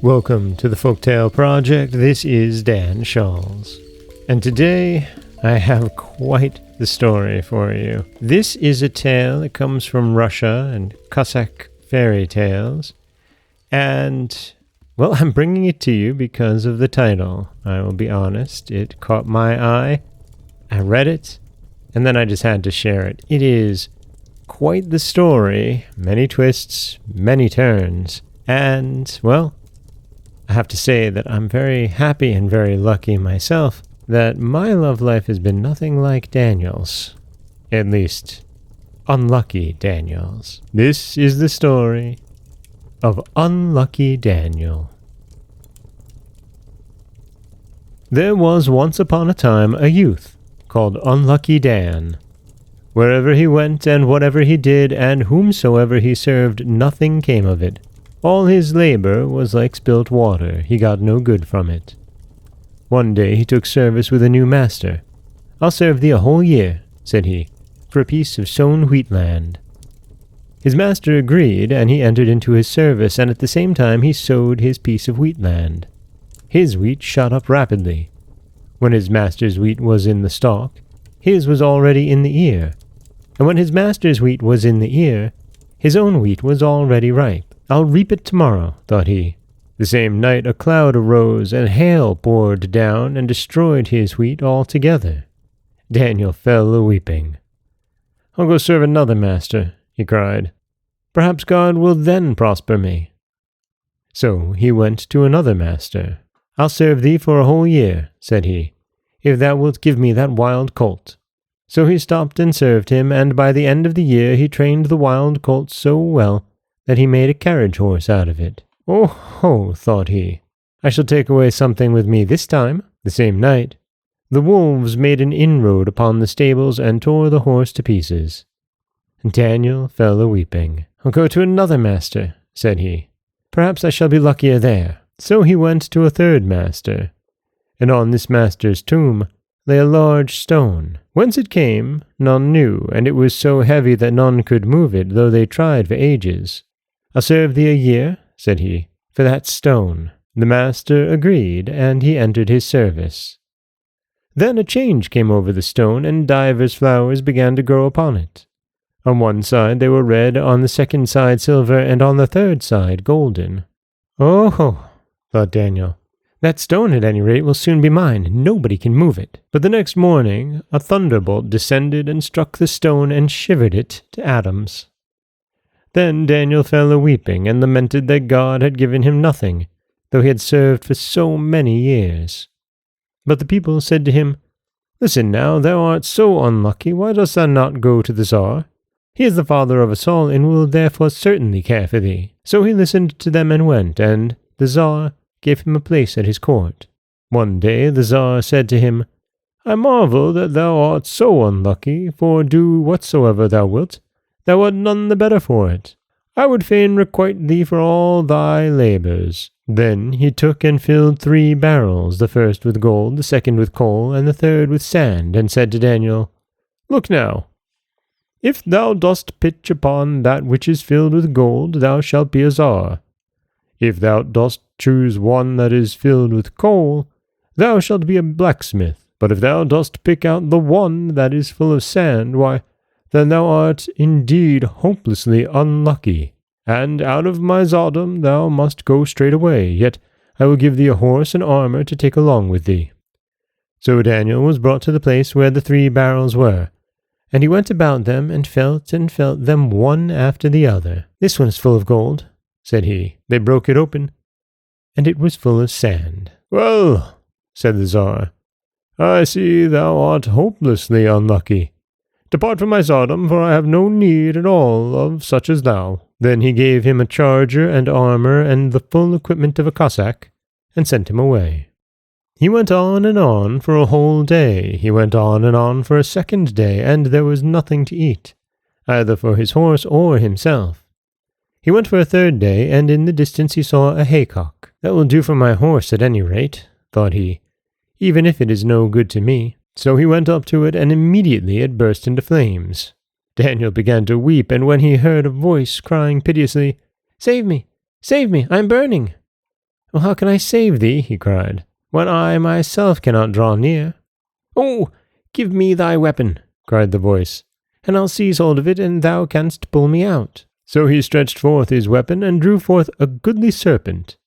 Welcome to the Folktale Project. This is Dan Scholz. And today I have quite the story for you. This is a tale that comes from Russia and Cossack fairy tales. And, well, I'm bringing it to you because of the title. I will be honest, it caught my eye. I read it, and then I just had to share it. It is quite the story, many twists, many turns, and, well, I have to say that I'm very happy and very lucky myself that my love life has been nothing like Daniel's. At least, unlucky Daniel's. This is the story of Unlucky Daniel. There was once upon a time a youth called Unlucky Dan. Wherever he went and whatever he did and whomsoever he served, nothing came of it. All his labor was like spilt water. He got no good from it. One day he took service with a new master. "I'll serve thee a whole year," said he, "for a piece of sown wheat land." His master agreed, and he entered into his service, and at the same time he sowed his piece of wheat land. His wheat shot up rapidly. When his master's wheat was in the stalk, his was already in the ear. And when his master's wheat was in the ear, his own wheat was already ripe. "I'll reap it tomorrow," thought he. The same night a cloud arose, and hail poured down, and destroyed his wheat altogether. Daniel fell a-weeping. "I'll go serve another master," he cried. "Perhaps God will then prosper me." So he went to another master. "I'll serve thee for a whole year," said he, "if thou wilt give me that wild colt." So he stopped and served him, and by the end of the year he trained the wild colt so well that he made a carriage horse out of it. "Oh ho," thought he, "I shall take away something with me this time." The same night, the wolves made an inroad upon the stables and tore the horse to pieces. Daniel fell a-weeping. "I'll go to another master," said he. "Perhaps I shall be luckier there." So he went to a third master, and on this master's tomb lay a large stone. Whence it came, none knew, and it was so heavy that none could move it, though they tried for ages. "I'll serve thee a year," said he, "for that stone." The master agreed, and he entered his service. Then a change came over the stone, and divers flowers began to grow upon it. On one side they were red, on the second side silver, and on the third side golden. "Oh," thought Daniel, "that stone at any rate will soon be mine. Nobody can move it." But the next morning a thunderbolt descended and struck the stone and shivered it to atoms. Then Daniel fell a-weeping, and lamented that God had given him nothing, though he had served for so many years. But the people said to him, "Listen now, thou art so unlucky, why dost thou not go to the Tsar? He is the father of us all, and will therefore certainly care for thee." So he listened to them and went, and the Tsar gave him a place at his court. One day the Tsar said to him, "I marvel that thou art so unlucky, for do whatsoever thou wilt, thou art none the better for it. I would fain requite thee for all thy labours." Then he took and filled 3 barrels, the first with gold, the second with coal, and the third with sand, and said to Daniel, "Look now, if thou dost pitch upon that which is filled with gold, thou shalt be a Tsar. If thou dost choose one that is filled with coal, thou shalt be a blacksmith. But if thou dost pick out the one that is full of sand, why, then thou art indeed hopelessly unlucky, and out of my tsardom thou must go straight away, yet I will give thee a horse and armor to take along with thee." So Daniel was brought to the place where the 3 barrels were, and he went about them and felt them one after the other. "This one is full of gold," said he. They broke it open, and it was full of sand. "Well," said the Tsar, "I see thou art hopelessly unlucky. Depart from my tsardom, for I have no need at all of such as thou." Then he gave him a charger and armor and the full equipment of a Cossack, and sent him away. He went on and on for a whole day. He went on and on for a second day, and there was nothing to eat, either for his horse or himself. He went for a third day, and in the distance he saw a haycock. "That will do for my horse at any rate," thought he, "even if it is no good to me." So he went up to it, and immediately it burst into flames. Daniel began to weep, and when he heard a voice crying piteously, "Save me! Save me! I am burning!" Well, how can I save thee, he cried, when I myself cannot draw near? Oh, give me thy weapon, cried the voice, and I'll seize hold of it, and thou canst pull me out. So he stretched forth his weapon, and drew forth a goodly serpent,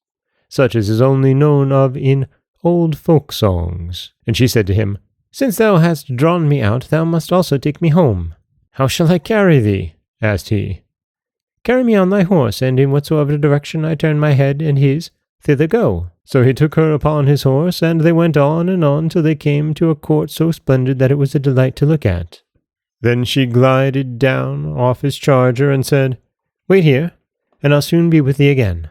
such as is only known of in old folk songs. And she said to him, Since thou hast drawn me out, thou must also take me home. How shall I carry thee? Asked he. Carry me on thy horse, and in whatsoever direction I turn my head and his, thither go. So he took her upon his horse, and they went on and on till they came to a court so splendid that it was a delight to look at. Then she glided down off his charger and said, Wait here, and I'll soon be with thee again.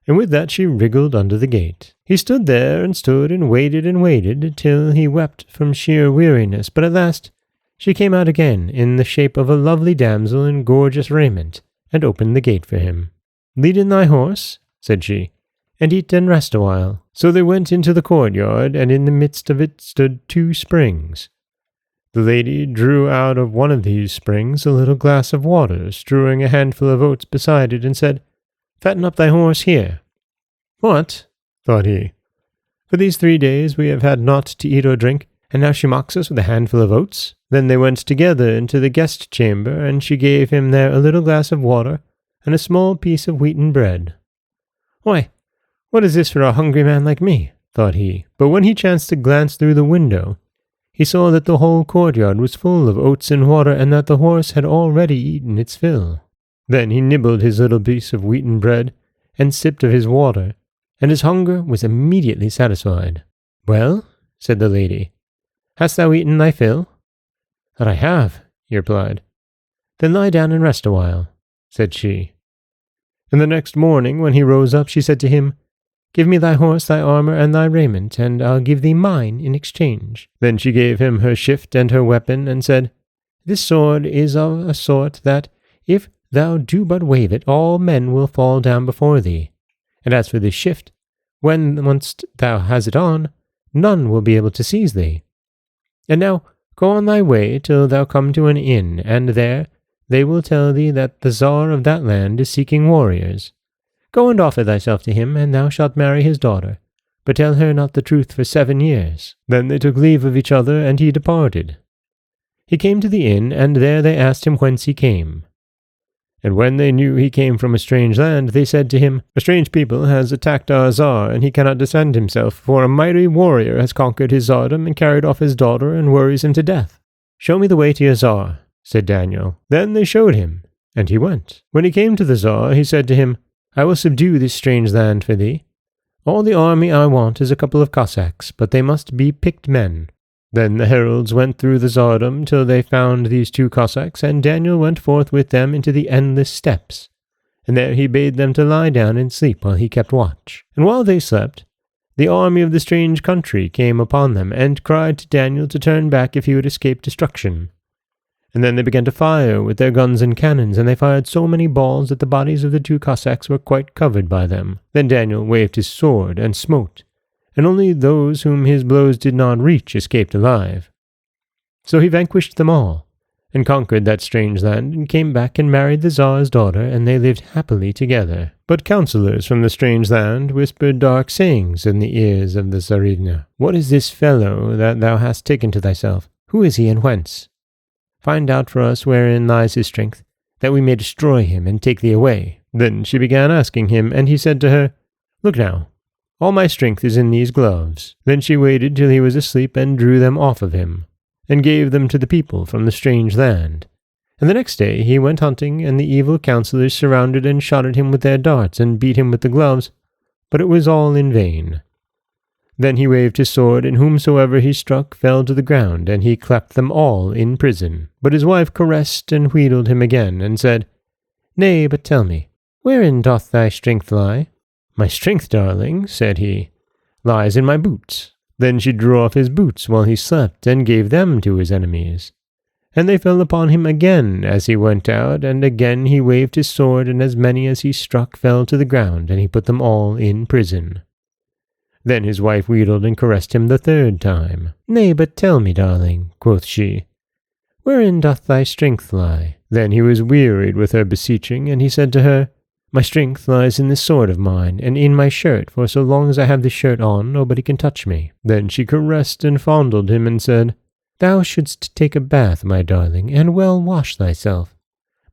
And with that she wriggled under the gate. He stood there and stood and waited till he wept from sheer weariness, but at last she came out again in the shape of a lovely damsel in gorgeous raiment, and opened the gate for him. Lead in thy horse, said she, and eat and rest awhile. So they went into the courtyard, and in the midst of it stood 2 springs. The lady drew out of one of these springs a little glass of water, strewing a handful of oats beside it, and said, Fatten up thy horse here. What? Thought he. For these 3 days we have had naught to eat or drink, and now she mocks us with a handful of oats. Then they went together into the guest chamber, and she gave him there a little glass of water, and a small piece of wheaten bread. Why, what is this for a hungry man like me? Thought he. But when he chanced to glance through the window, he saw that the whole courtyard was full of oats and water, and that the horse had already eaten its fill. Then he nibbled his little piece of wheaten bread, and sipped of his water, and his hunger was immediately satisfied. Well, said the lady, hast thou eaten thy fill? That I have, he replied. Then lie down and rest awhile, said she. And the next morning, when he rose up, she said to him, Give me thy horse, thy armour, and thy raiment, and I'll give thee mine in exchange. Then she gave him her shift and her weapon, and said, This sword is of a sort that, if thou do but wave it, all men will fall down before thee. And as for this shift, when once thou hast it on, none will be able to seize thee. And now go on thy way till thou come to an inn, and there they will tell thee that the Tsar of that land is seeking warriors. Go and offer thyself to him, and thou shalt marry his daughter, but tell her not the truth for 7 years. Then they took leave of each other, and he departed. He came to the inn, and there they asked him whence he came. And when they knew he came from a strange land, they said to him, A strange people has attacked our Tsar, and he cannot defend himself, for a mighty warrior has conquered his tsardom and carried off his daughter and worries him to death. Show me the way to your Tsar, said Daniel. Then they showed him, and he went. When he came to the Tsar, he said to him, I will subdue this strange land for thee. All the army I want is a couple of Cossacks, but they must be picked men. Then the heralds went through the tsardom till they found these 2 Cossacks, and Daniel went forth with them into the endless steppes. And there he bade them to lie down and sleep while he kept watch. And while they slept, the army of the strange country came upon them, and cried to Daniel to turn back if he would escape destruction. And then they began to fire with their guns and cannons, and they fired so many balls that the bodies of the 2 Cossacks were quite covered by them. Then Daniel waved his sword and smote, and only those whom his blows did not reach escaped alive. So he vanquished them all, and conquered that strange land, and came back and married the Tsar's daughter, and they lived happily together. But counselors from the strange land whispered dark sayings in the ears of the Tsarivna. What is this fellow that thou hast taken to thyself? Who is he, and whence? Find out for us wherein lies his strength, that we may destroy him and take thee away. Then she began asking him, and he said to her, Look now, all my strength is in these gloves. Then she waited till he was asleep, and drew them off of him, and gave them to the people from the strange land. And the next day he went hunting, and the evil counselors surrounded and shot at him with their darts, and beat him with the gloves, but it was all in vain. Then he waved his sword, and whomsoever he struck fell to the ground, and he clapped them all in prison. But his wife caressed and wheedled him again, and said, Nay, but tell me, wherein doth thy strength lie? My strength, darling, said he, lies in my boots. Then she drew off his boots while he slept, and gave them to his enemies. And they fell upon him again as he went out, and again he waved his sword, and as many as he struck fell to the ground, and he put them all in prison. Then his wife wheedled and caressed him the 3rd time. Nay, but tell me, darling, quoth she, wherein doth thy strength lie? Then he was wearied with her beseeching, and he said to her, My strength lies in this sword of mine, and in my shirt, for so long as I have this shirt on, nobody can touch me." Then she caressed and fondled him and said, "Thou shouldst take a bath, my darling, and well wash thyself.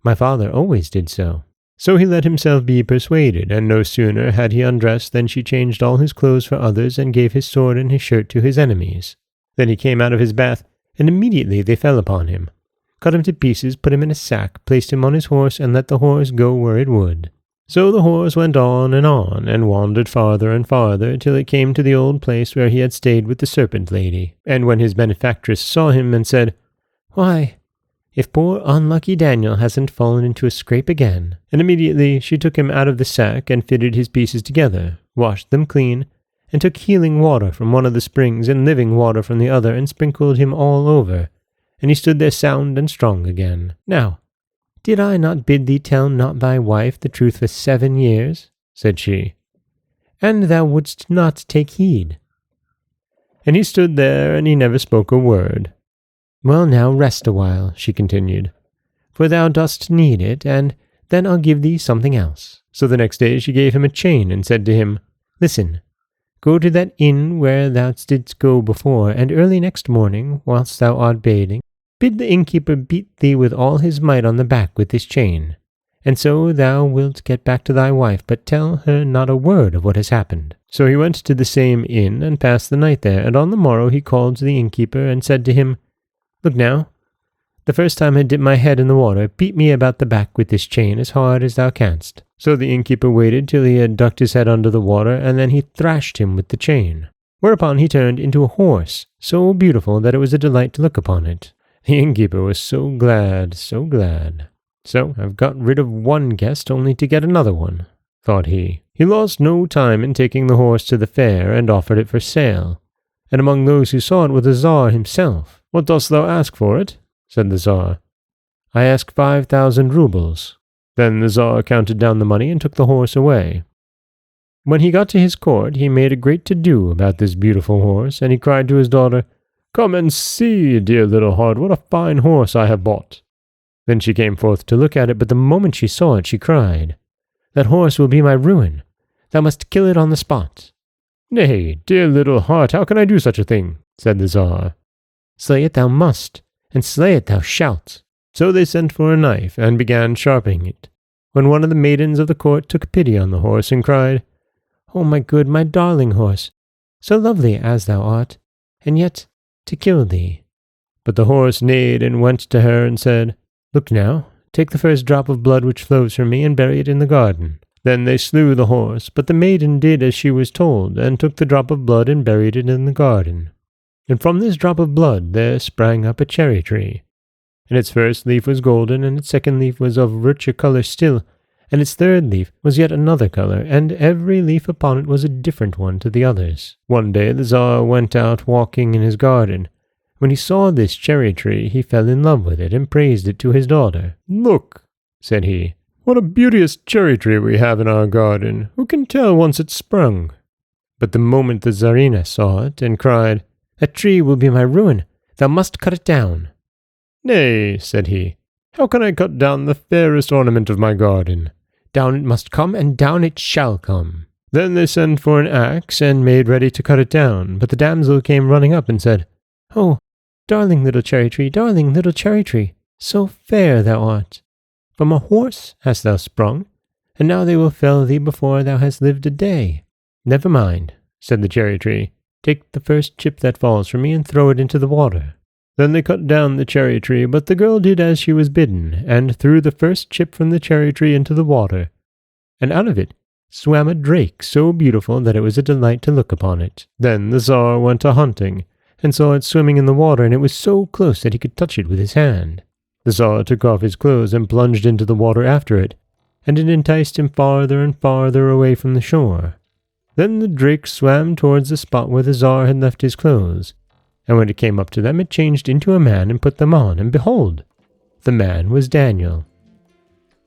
My father always did so." So he let himself be persuaded, and no sooner had he undressed than she changed all his clothes for others and gave his sword and his shirt to his enemies. Then he came out of his bath, and immediately they fell upon him, cut him to pieces, put him in a sack, placed him on his horse, and let the horse go where it would. So the horse went on, and wandered farther and farther, till it came to the old place where he had stayed with the serpent lady. And when his benefactress saw him and said, "Why, if poor unlucky Daniel hasn't fallen into a scrape again," and immediately she took him out of the sack and fitted his pieces together, washed them clean, and took healing water from one of the springs and living water from the other, and sprinkled him all over, and he stood there sound and strong again. "Now, did I not bid thee tell not thy wife the truth for 7 years?" said she, "and thou wouldst not take heed." And he stood there, and he never spoke a word. "Well, now rest awhile," she continued, "for thou dost need it, and then I'll give thee something else." So the next day she gave him a chain, and said to him, "Listen, go to that inn where thou didst go before, and early next morning, whilst thou art bathing, bid the innkeeper beat thee with all his might on the back with this chain, and so thou wilt get back to thy wife, but tell her not a word of what has happened." So he went to the same inn, and passed the night there, and on the morrow he called to the innkeeper, and said to him, "Look now, the first time I dip my head in the water, beat me about the back with this chain as hard as thou canst." So the innkeeper waited till he had ducked his head under the water, and then he thrashed him with the chain. Whereupon he turned into a horse, so beautiful that it was a delight to look upon it. The innkeeper was so glad, so glad. "So I've got rid of one guest only to get another one," thought he. He lost no time in taking the horse to the fair, and offered it for sale. And among those who saw it was the Tsar himself. "What dost thou ask for it?" said the Tsar. "I ask 5,000 roubles." Then the Tsar counted down the money and took the horse away. When he got to his court, he made a great to-do about this beautiful horse, and he cried to his daughter, "Come and see, dear little heart, what a fine horse I have bought." Then she came forth to look at it, but the moment she saw it, she cried, "That horse will be my ruin. Thou must kill it on the spot." "Nay, dear little heart, how can I do such a thing?" said the Tsar. "Slay it thou must, and slay it thou shalt." So they sent for a knife, and began sharpening it, when one of the maidens of the court took pity on the horse, and cried, "Oh, my good, my darling horse, so lovely as thou art, and yet to kill thee." But the horse neighed and went to her and said, "Look now, take the first drop of blood which flows from me, and bury it in the garden." Then they slew the horse, but the maiden did as she was told, and took the drop of blood and buried it in the garden. And from this drop of blood there sprang up a cherry tree. And its first leaf was golden, and its second leaf was of richer colour still, and its third leaf was yet another colour, and every leaf upon it was a different one to the others. One day the Tsar went out walking in his garden. When he saw this cherry tree, he fell in love with it, and praised it to his daughter. "Look," said he, "what a beauteous cherry tree we have in our garden. Who can tell whence it sprung?" But the moment the Tsarina saw it, and cried, "That tree will be my ruin. Thou must cut it down." "Nay," said he, "how can I cut down the fairest ornament of my garden?" "Down it must come, and down it shall come." Then they sent for an axe, and made ready to cut it down. But the damsel came running up, and said, "Oh, darling little cherry tree, so fair thou art. From a horse hast thou sprung, and now they will fell thee before thou hast lived a day." "Never mind," said the cherry tree. "Take the first chip that falls from me, and throw it into the water." Then they cut down the cherry tree, but the girl did as she was bidden, and threw the first chip from the cherry tree into the water. And out of it swam a drake so beautiful that it was a delight to look upon it. Then the Tsar went a-hunting, and saw it swimming in the water, and it was so close that he could touch it with his hand. The Tsar took off his clothes and plunged into the water after it, and it enticed him farther and farther away from the shore. Then the drake swam towards the spot where the Tsar had left his clothes, and when it came up to them, it changed into a man and put them on, and behold, the man was Daniel.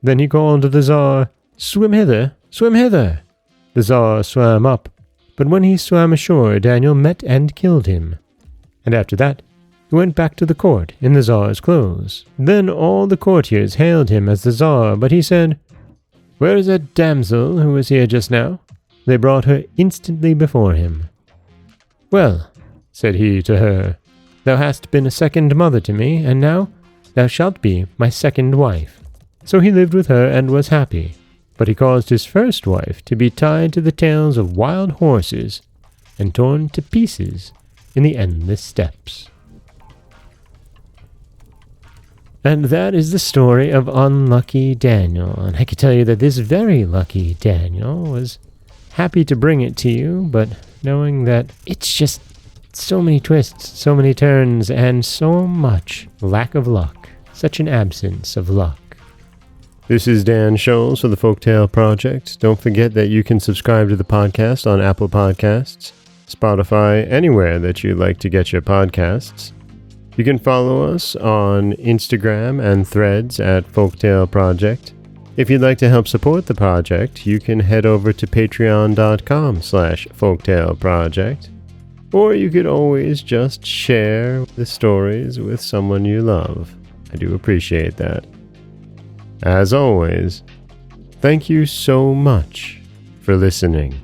Then he called to the Tsar, "Swim hither, swim hither." The Tsar swam up, but when he swam ashore, Daniel met and killed him. And after that, he went back to the court in the Tsar's clothes. Then all the courtiers hailed him as the Tsar, but he said, "Where is that damsel who was here just now?" They brought her instantly before him. "Well," said he to her, "thou hast been a second mother to me, and now thou shalt be my second wife." So he lived with her and was happy, but he caused his first wife to be tied to the tails of wild horses and torn to pieces in the endless steppes. And that is the story of Unlucky Daniel, and I can tell you that this very lucky Daniel was happy to bring it to you, but knowing that it's just so many twists, so many turns, and so much lack of luck, such an absence of luck. This is Dan Scholz for the Folktale Project. Don't forget that you can subscribe to the podcast on Apple Podcasts, Spotify, anywhere that you like to get your podcasts. You can follow us on Instagram and Threads at Folktale Project. If you'd like to help support the project, you can head over to patreon.com/folktaleproject. Or you could always just share the stories with someone you love. I do appreciate that. As always, thank you so much for listening.